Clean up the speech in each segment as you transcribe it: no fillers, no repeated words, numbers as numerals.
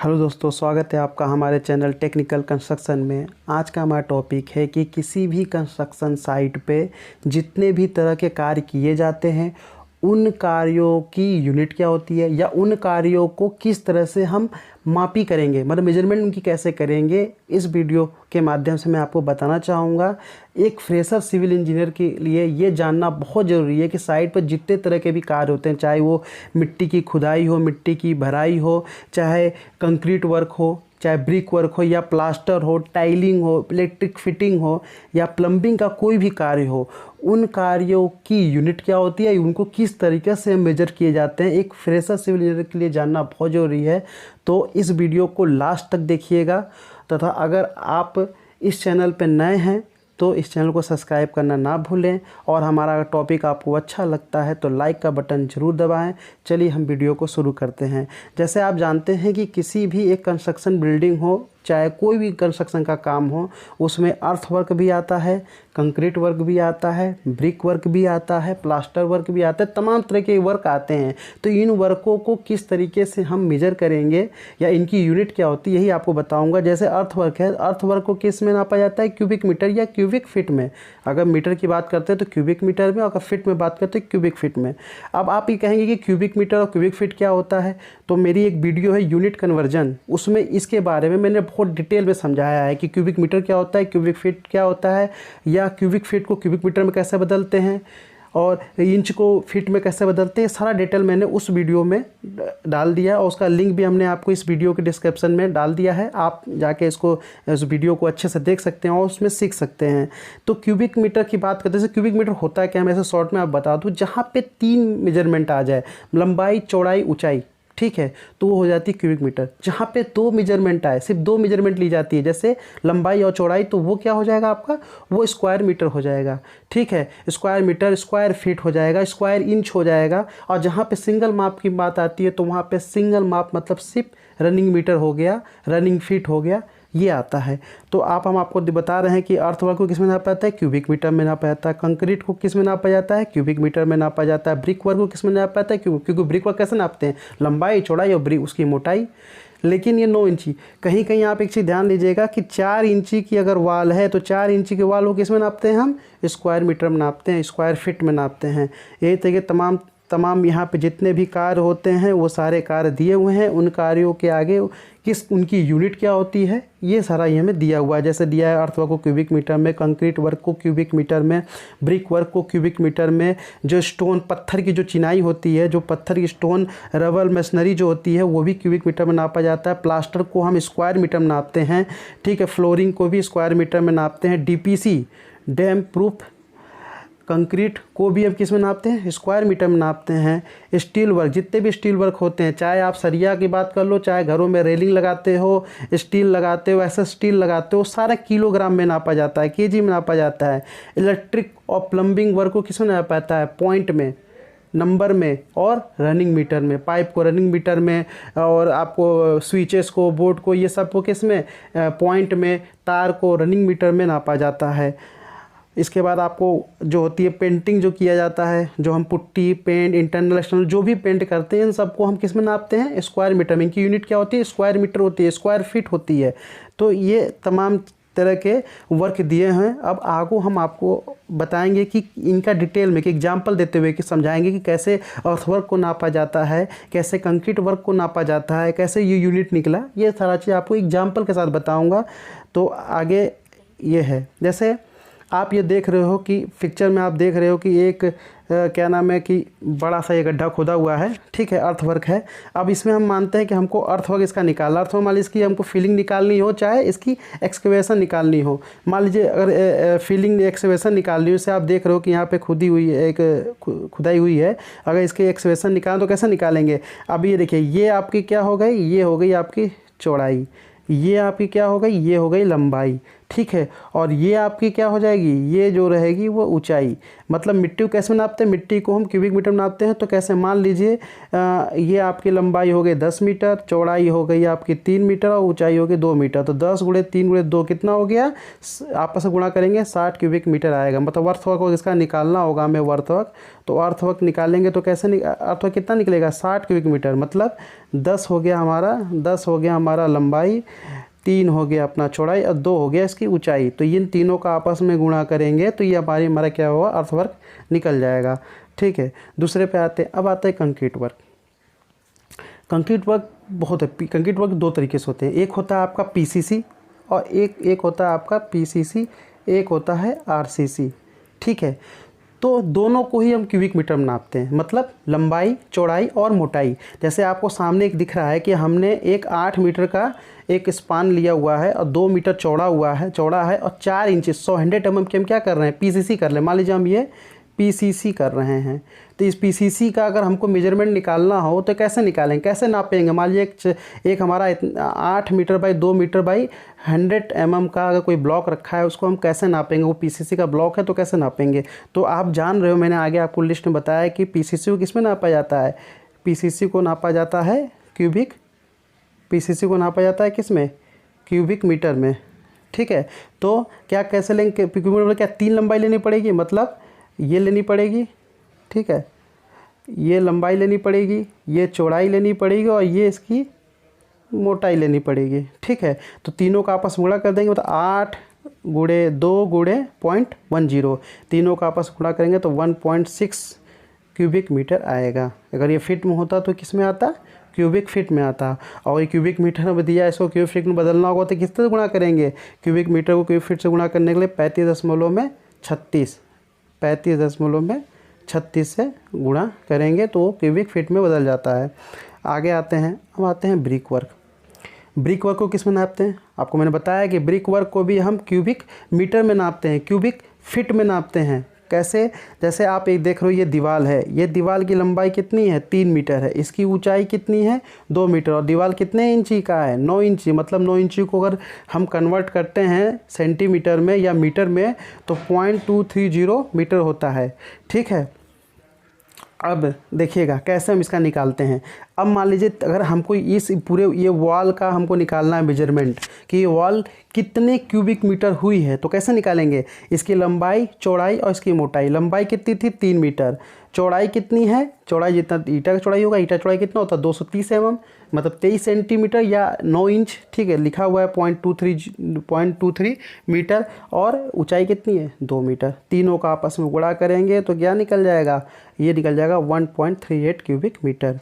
Hello दोस्तों, स्वागत है आपका हमारे चैनल टेक्निकल कंस्ट्रक्शन में। आज का हमारा टॉपिक है कि किसी भी कंस्ट्रक्शन साइट पे जितने भी तरह के कार्य किए जाते हैं उन कार्यों की यूनिट क्या होती है या उन कार्यों को किस तरह से हम मापी करेंगे, मतलब मेजरमेंट उनकी कैसे करेंगे। इस वीडियो के माध्यम से मैं आपको बताना चाहूँगा। एक फ्रेशर सिविल इंजीनियर के लिए ये जानना बहुत ज़रूरी है कि साइट पर जितने तरह के भी कार्य होते हैं, चाहे वो मिट्टी की खुदाई हो, मिट्टी की भराई हो, चाहे कंक्रीट वर्क हो, चाहे ब्रिक वर्क हो या प्लास्टर हो, टाइलिंग हो, इलेक्ट्रिक फिटिंग हो या प्लम्बिंग का कोई भी कार्य हो, उन कार्यों की यूनिट क्या होती है, उनको किस तरीके से मेजर किए जाते हैं, एक फ्रेशर सिविल इंजीनियर के लिए जानना बहुत ज़रूरी है। तो इस वीडियो को लास्ट तक देखिएगा तथा अगर आप इस चैनल पर नए हैं तो इस चैनल को सब्सक्राइब करना ना भूलें और हमारा टॉपिक आपको अच्छा लगता है तो लाइक का बटन ज़रूर दबाएं। चलिए हम वीडियो को शुरू करते हैं। जैसे आप जानते हैं कि किसी भी एक कंस्ट्रक्शन बिल्डिंग हो, चाहे कोई भी कंस्ट्रक्शन का काम हो, उसमें अर्थ वर्क भी आता है, कंक्रीट वर्क भी आता है, ब्रिक वर्क भी आता है, प्लास्टर वर्क भी आता है, तमाम तरह के वर्क आते हैं। तो इन वर्कों को किस तरीके से हम मेजर करेंगे या इनकी यूनिट क्या होती है, यही आपको बताऊंगा। जैसे अर्थ वर्क है, अर्थ वर्क को किस में नापा जाता है, क्यूबिक मीटर या क्यूबिक फिट में। अगर मीटर की बात करते हैं तो क्यूबिक मीटर में, अगर फिट में बात करते हैं क्यूबिक फिट में। अब आप ये कहेंगे कि क्यूबिक मीटर और क्यूबिक फिट क्या होता है, तो मेरी एक वीडियो है यूनिट कन्वर्जन, उसमें इसके बारे में मैंने बहुत डिटेल में समझाया है कि क्यूबिक मीटर क्या होता है, क्यूबिक फीट क्या होता है, या क्यूबिक फीट को क्यूबिक मीटर में कैसे बदलते हैं और इंच को फीट में कैसे बदलते हैं। सारा डिटेल मैंने उस वीडियो में डाल दिया और उसका लिंक भी हमने आपको इस वीडियो के डिस्क्रिप्शन में डाल दिया है। आप जाके उस वीडियो को अच्छे से देख सकते हैं और उसमें सीख सकते हैं। तो क्यूबिक मीटर की बात करते हैं, क्यूबिक मीटर होता है क्या, मैं ऐसे शॉर्ट में आप बता दूँ। जहाँ पे 3 मेजरमेंट आ जाए, लंबाई, चौड़ाई, ऊंचाई, ठीक है, तो वो हो जाती है क्यूबिक मीटर। जहाँ पे 2 मेजरमेंट आए, सिर्फ 2 मेजरमेंट ली जाती है, जैसे लंबाई और चौड़ाई, तो वो क्या हो जाएगा आपका, वो स्क्वायर मीटर हो जाएगा। ठीक है, स्क्वायर मीटर, स्क्वायर फीट हो जाएगा, स्क्वायर इंच हो जाएगा। और जहाँ पे सिंगल माप की बात आती है तो वहाँ पे सिंगल माप मतलब सिर्फ रनिंग मीटर हो गया, रनिंग फीट हो गया, ये आता है। तो हम आपको बता रहे हैं कि अर्थ वर्क को किस में नापा जाता है, क्यूबिक मीटर में नापा जाता है। कंक्रीट को किस में नापा जाता है, क्यूबिक मीटर में नापा जाता है। ब्रिक वर्क को किस में नापा जाता है, क्योंकि ब्रिक वर्क कैसे नापते हैं, लंबाई, चौड़ाई और ब्रिक उसकी मोटाई। लेकिन ये 9 इंची, कहीं कहीं आप एक चीज़ ध्यान दीजिएगा कि 4 इंची की अगर वाल है तो 4 इंची के वाल को किस में नापते हैं, हम स्क्वायर मीटर में नापते हैं, स्क्वायर फिट में नापते हैं। यही तरीके तमाम यहाँ पे जितने भी कार्य होते हैं वो सारे कार्य दिए हुए हैं। उन कार्यों के आगे उनकी यूनिट क्या होती है, ये सारा ये हमें दिया हुआ है। जैसे दिया है अर्थ वर्क को क्यूबिक मीटर में, कंक्रीट वर्क को क्यूबिक मीटर में, ब्रिक वर्क को क्यूबिक मीटर में, जो स्टोन पत्थर की जो चिनाई होती है, जो पत्थर की स्टोन रबल मशीनरी जो होती है वो भी क्यूबिक मीटर में नापा जाता है। प्लास्टर को हम स्क्वायर मीटर में नापते हैं, ठीक है। फ्लोरिंग को भी स्क्वायर मीटर में नापते हैं। DPC, डैम प्रूफ कंक्रीट को भी अब किस में नापते हैं, स्क्वायर मीटर में नापते हैं। स्टील वर्क, जितने भी स्टील वर्क होते हैं, चाहे आप सरिया की बात कर लो, चाहे घरों में रेलिंग लगाते हो, स्टील लगाते हो, ऐसा स्टील लगाते हो, सारा किलोग्राम में नापा जाता है, केजी में नापा जाता है। इलेक्ट्रिक और प्लम्बिंग वर्क को किस में नापा जाता है, पॉइंट में, नंबर में और रनिंग मीटर में। पाइप को रनिंग मीटर में और आपको स्विचेस को, बोर्ड को, ये सब को किस में, पॉइंट में। तार को रनिंग मीटर में नापा जाता है। इसके बाद आपको जो होती है पेंटिंग जो किया जाता है, जो हम पुट्टी, पेंट, इंटरनल एक्सटर्नल जो भी पेंट करते हैं, इन सबको हम किस में नापते हैं, स्क्वायर मीटर में। इनकी यूनिट क्या होती है, स्क्वायर मीटर होती है, स्क्वायर फीट होती है। तो ये तमाम तरह के वर्क दिए हैं। अब आगे हम आपको बताएंगे कि इनका डिटेल में, कि एग्जाम्पल देते हुए कि समझाएंगे कि कैसे अर्थ वर्क को नापा जाता है, कैसे कंक्रीट वर्क को नापा जाता है, कैसे ये यूनिट निकला, ये सारा चीज़ आपको एग्जाम्पल के साथ बताऊँगा। तो आगे ये है, जैसे आप ये देख रहे हो कि पिक्चर में आप देख रहे हो कि एक क्या नाम है कि बड़ा सा ये गड्ढा खोदा हुआ है, ठीक है, अर्थवर्क है। अब इसमें हम मानते हैं कि हमको अर्थवर्क इसका निकालना, अर्थवर्क मान लीजिए इसकी हमको फीलिंग निकालनी हो, चाहे इसकी एक्सकेवेशन निकालनी हो। मान लीजिए अगर फीलिंग एक्सकेवेशन निकालनी हो, जैसे आप देख रहे हो कि यहाँ पे खुदी हुई है, एक खुदाई हुई है, अगर इसकी एक्सकेवेशन निकालें तो कैसे निकालेंगे। अब ये देखिए, ये आपकी क्या हो गई, ये हो गई आपकी चौड़ाई, ये आपकी क्या हो गई, ये हो गई लंबाई, ठीक है। और ये आपकी क्या हो जाएगी, ये जो रहेगी वो ऊंचाई। मतलब मिट्टी को कैसे नापते हैं, मिट्टी को हम क्यूबिक मीटर में नापते हैं। तो कैसे, मान लीजिए ये आपकी लंबाई हो गई 10 मीटर, चौड़ाई हो गई आपकी 3 मीटर और ऊंचाई हो गई 2 मीटर। तो 10 × 3 × 2 कितना हो गया, आपस में गुणा करेंगे 60 क्यूबिक मीटर आएगा। मतलब अर्थवर्क इसका निकालना होगा हमें, अर्थवर्क। तो अर्थवर्क निकालेंगे तो कैसे, अर्थवर्क कितना निकलेगा, 60 क्यूबिक मीटर। मतलब 10 हो गया हमारा लंबाई, 3 हो गया अपना चौड़ाई और 2 हो गया इसकी ऊंचाई। तो इन तीनों का आपस में गुणा करेंगे तो ये हमारा क्या होगा, अर्थवर्क निकल जाएगा। ठीक है, दूसरे पे आते हैं। अब आता है कंक्रीट वर्क। कंक्रीट वर्क बहुत है। कंक्रीट वर्क 2 तरीके से होते हैं। एक होता है आपका पीसीसी और एक होता है आपका पीसीसी, एक होता है आरसीसी। ठीक है, तो दोनों को ही हम क्यूबिक मीटर में नापते हैं। मतलब लंबाई, चौड़ाई और मोटाई। जैसे आपको सामने एक दिख रहा है कि हमने एक 8 मीटर का एक स्पान लिया हुआ है और 2 मीटर चौड़ा है और 4 इंच 100 mm की हम क्या कर रहे हैं, पीसीसी कर रहे हैं। मान लीजिए हम ये पीसीसी कर रहे हैं। तो इस पीसीसी का अगर हमको मेजरमेंट निकालना हो तो कैसे निकालेंगे, कैसे नापेंगे। मान लीजिए एक हमारा 8 metre by 2 metre by 100 mm का अगर कोई ब्लॉक रखा है, उसको हम कैसे नापेंगे। वो पीसीसी का ब्लॉक है तो कैसे नापेंगे। तो आप जान रहे हो, मैंने आगे आपको लिस्ट में बताया कि पीसीसी को किस में नापा जाता है। पीसीसी को नापा जाता है किस में, क्यूबिक मीटर में। ठीक है, तो क्या कैसे लेंगे, क्यूबिक मीटर में क्या 3 लंबाई लेनी पड़ेगी। मतलब ये लेनी पड़ेगी, ठीक है, ये लंबाई लेनी पड़ेगी, ये चौड़ाई लेनी पड़ेगी और ये इसकी मोटाई लेनी पड़ेगी। ठीक है, तो तीनों का आपस में गुणा कर देंगे। मतलब 8 × 2 × 0.10, तीनों का आपस में गुणा करेंगे तो 1.6 क्यूबिक मीटर आएगा। अगर ये फिट में होता तो किस में आता, क्यूबिक फिट में आता। और ये क्यूबिक मीटर में दिया, इसको क्यूबिक फिट में बदलना होगा तो किस तरह गुणा करेंगे, क्यूबिक मीटर को क्यूबिक फिट से गुणा करने के लिए 35.36 से गुणा करेंगे तो क्यूबिक फिट में बदल जाता है। आगे आते हैं, हम आते हैं ब्रिक वर्क। ब्रिक वर्क को किस में नापते हैं, आपको मैंने बताया कि ब्रिक वर्क को भी हम क्यूबिक मीटर में नापते हैं, क्यूबिक फिट में नापते हैं। कैसे, जैसे आप एक देख रहे हो, ये दीवार है, ये दीवार की लंबाई कितनी है, 3 मीटर है, इसकी ऊंचाई कितनी है, 2 मीटर, और दीवार कितने इंची का है, 9 इंची। मतलब 9 इंची को अगर हम कन्वर्ट करते हैं सेंटीमीटर में या मीटर में तो 0.230 मीटर होता है। ठीक है, अब देखिएगा कैसे हम इसका निकालते हैं। अब मान लीजिए अगर हमको इस पूरे ये वॉल का हमको निकालना है मेजरमेंट कि ये वॉल कितने क्यूबिक मीटर हुई है, तो कैसे निकालेंगे, इसकी लंबाई, चौड़ाई और इसकी मोटाई। लंबाई कितनी थी, 3 मीटर, चौड़ाई कितनी है, चौड़ाई जितना ईटा का चौड़ाई होगा, ईटा चौड़ाई कितना होता है 230 mm, मतलब 23 सेंटीमीटर या 9 इंच। ठीक है, लिखा हुआ है 0.23 मीटर, और ऊंचाई कितनी है 2 मीटर। तीनों का आपस में गुणा करेंगे तो क्या निकल जाएगा, ये निकल जाएगा 1.38 क्यूबिक मीटर।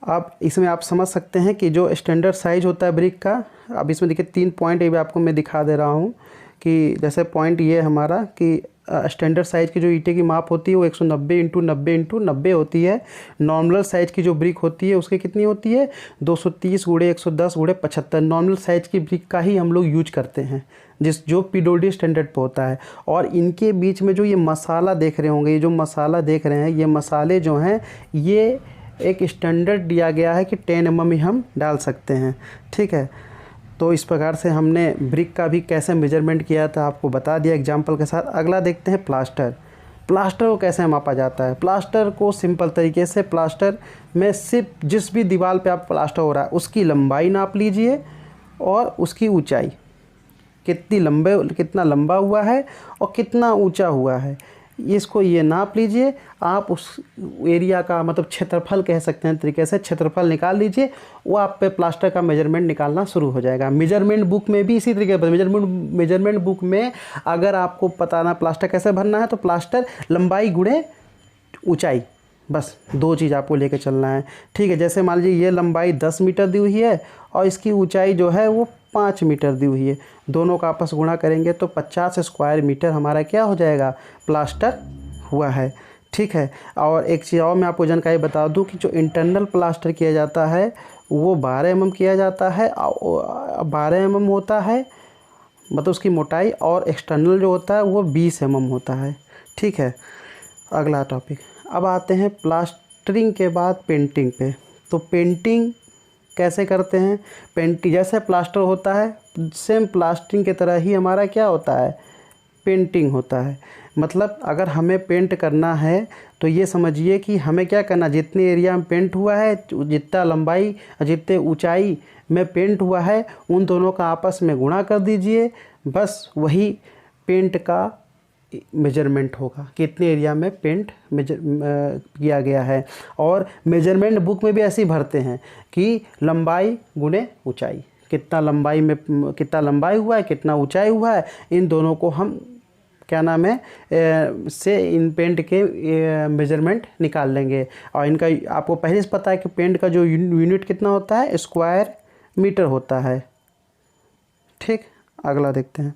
अब इसमें आप समझ सकते हैं कि जो स्टैंडर्ड साइज होता है ब्रिक का, अब इसमें देखिए 3 पॉइंट ये भी आपको मैं दिखा दे रहा हूँ कि जैसे पॉइंट ये हमारा कि स्टैंडर्ड साइज़ की जो ईंटे की माप होती है वो 190 × 90 × 90 होती है। नॉर्मल साइज़ की जो ब्रिक होती है उसकी कितनी होती है, 230 × 110 × 75। नॉर्मल साइज़ की ब्रिक का ही हम लोग यूज करते हैं, जो पीडब्ल्यूडी स्टैंडर्ड पे होता है। और इनके बीच में जो ये मसाला देख रहे होंगे, ये जो मसाला देख रहे हैं, ये मसाले जो हैं ये एक स्टैंडर्ड दिया गया है कि 10 mm ही हम डाल सकते हैं। ठीक है, तो इस प्रकार से हमने ब्रिक का भी कैसे मेजरमेंट किया था आपको बता दिया एग्जांपल के साथ। अगला देखते हैं प्लास्टर। प्लास्टर को कैसे मापा जाता है। प्लास्टर को सिंपल तरीके से, प्लास्टर में सिर्फ जिस भी दीवार पे आप प्लास्टर हो रहा है उसकी लंबाई नाप लीजिए और उसकी ऊंचाई, कितना लंबा हुआ है और कितना ऊंचा हुआ है, इसको ये नाप लीजिए। आप उस एरिया का मतलब क्षेत्रफल कह सकते हैं तरीके से, क्षेत्रफल निकाल लीजिए, वो आप पे प्लास्टर का मेजरमेंट निकालना शुरू हो जाएगा। मेजरमेंट बुक में भी इसी तरीके से, मेजरमेंट बुक में अगर आपको पता ना प्लास्टर कैसे भरना है तो प्लास्टर लंबाई गुणे ऊंचाई, बस 2 चीज़ आपको लेके चलना है। ठीक है, जैसे मान लीजिए ये लंबाई 10 मीटर दी हुई है और इसकी ऊंचाई जो है वो 5 मीटर दी हुई है, दोनों का आपस गुणा करेंगे तो 50 स्क्वायर मीटर हमारा क्या हो जाएगा, प्लास्टर हुआ है। ठीक है, और एक चीज़ और मैं आपको जानकारी बता दूं कि जो इंटरनल प्लास्टर किया जाता है वो 12 mm किया जाता है, 12 mm होता है मतलब उसकी मोटाई, और एक्सटर्नल जो होता है वो 20 mm होता है। ठीक है, अगला टॉपिक। अब आते हैं प्लास्टरिंग के बाद पेंटिंग पे। तो पेंटिंग कैसे करते हैं, पेंटिंग जैसे प्लास्टर होता है सेम प्लास्टिंग की तरह ही हमारा क्या होता है, पेंटिंग होता है। मतलब अगर हमें पेंट करना है तो ये समझिए कि हमें क्या करना, जितने एरिया में पेंट हुआ है, जितना लंबाई जितने ऊंचाई में पेंट हुआ है, उन दोनों का आपस में गुणा कर दीजिए, बस वही पेंट का मेजरमेंट होगा, कितने एरिया में पेंट किया गया है। और मेजरमेंट बुक में भी ऐसे ही भरते हैं कि लंबाई गुणे ऊंचाई, कितना लंबाई में कितना लंबाई हुआ है, कितना ऊंचाई हुआ है, इन दोनों को हम क्या नाम है से इन पेंट के मेजरमेंट निकाल लेंगे। और इनका आपको पहले से पता है कि पेंट का जो यूनिट कितना होता है, स्क्वायर मीटर होता है। ठीक, अगला देखते हैं।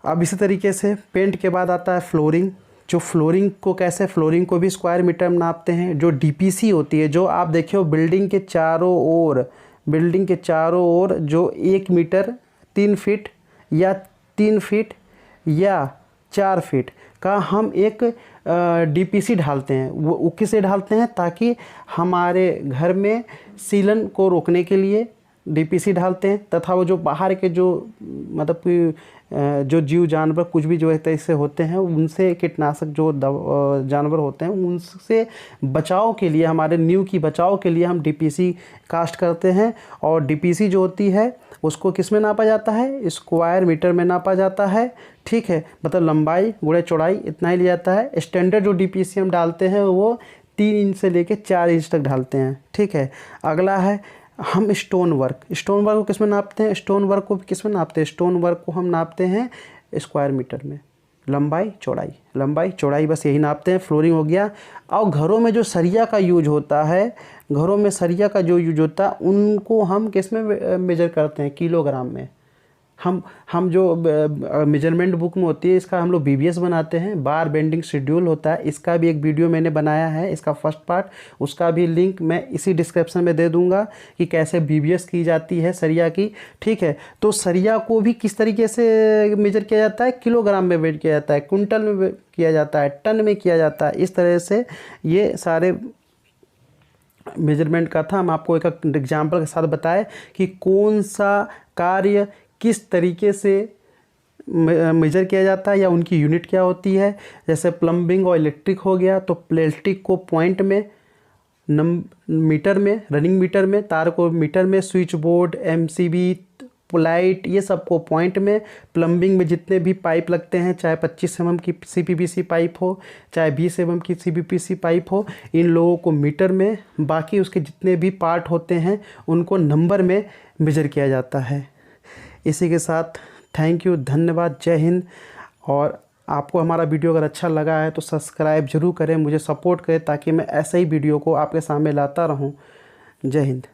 अब इसी तरीके से पेंट के बाद आता है फ्लोरिंग। जो फ्लोरिंग को कैसे, फ्लोरिंग को भी स्क्वायर मीटर में नापते हैं। जो डीपीसी होती है, जो आप देखिए बिल्डिंग के चारों ओर जो 1 मीटर 3 फीट या 3 फीट या 4 फीट का हम एक डीपीसी ढालते हैं। वो किसे ढालते हैं, ताकि हमारे घर में सीलन को रोकने के लिए डीपीसी ढालते हैं, तथा वो जो बाहर के जो मतलब कि जो जीव जानवर कुछ भी जो है ऐसे होते हैं, उनसे कीटनाशक जो जानवर होते हैं उनसे बचाव के लिए, हमारे नींव की बचाव के लिए हम डीपीसी कास्ट करते हैं। और डीपीसी जो होती है उसको किस में नापा जाता है, स्क्वायर मीटर में नापा जाता है। ठीक है, मतलब लंबाई गुणे चौड़ाई इतना ही लिया जाता है। स्टैंडर्ड जो डीपीसी हम डालते हैं वो 3 इंच से लेकर 4 इंच तक ढालते हैं। ठीक है, अगला है हम स्टोन वर्क को किस में नापते हैं, स्टोन वर्क को किस में नापते हैं, स्टोन वर्क को हम नापते हैं स्क्वायर मीटर में, लंबाई चौड़ाई बस यही नापते हैं। फ्लोरिंग हो गया। और घरों में जो सरिया का यूज होता है, उनको हम किस में मेजर करते हैं, किलोग्राम में। हम जो मेजरमेंट बुक में होती है, इसका हम लोग बीबीएस बनाते हैं, बार बेंडिंग शेड्यूल होता है। इसका भी एक वीडियो मैंने बनाया है, इसका फर्स्ट पार्ट, उसका भी लिंक मैं इसी डिस्क्रिप्शन में दे दूंगा कि कैसे बीबीएस की जाती है सरिया की। ठीक है, तो सरिया को भी किस तरीके से मेजर किया जाता है, किलोग्राम में वेट किया जाता है, कुंटल में किया जाता है, टन में किया जाता है। इस तरह से ये सारे मेजरमेंट का था। हम आपको एक एग्जाम्पल के साथ बताए कि कौन सा कार्य किस तरीके से मेजर किया जाता है या उनकी यूनिट क्या होती है। जैसे प्लम्बिंग और इलेक्ट्रिक हो गया, तो इलेक्ट्रिक को पॉइंट में, मीटर में, रनिंग मीटर में, तार को मीटर में, स्विच बोर्ड, एमसीबी, लाइट, ये सबको पॉइंट में। प्लम्बिंग में जितने भी पाइप लगते हैं, चाहे 25 mm की सीपीवीसी पाइप हो, चाहे 20 mm की सीपीवीसी पाइप हो, इन लोगों को मीटर में, बाकी उसके जितने भी पार्ट होते हैं उनको नंबर में मेजर किया जाता है। इसी के साथ थैंक यू, धन्यवाद, जय हिंद। और आपको हमारा वीडियो अगर अच्छा लगा है तो सब्सक्राइब जरूर करें, मुझे सपोर्ट करें, ताकि मैं ऐसे ही वीडियो को आपके सामने लाता रहूं। जय हिंद।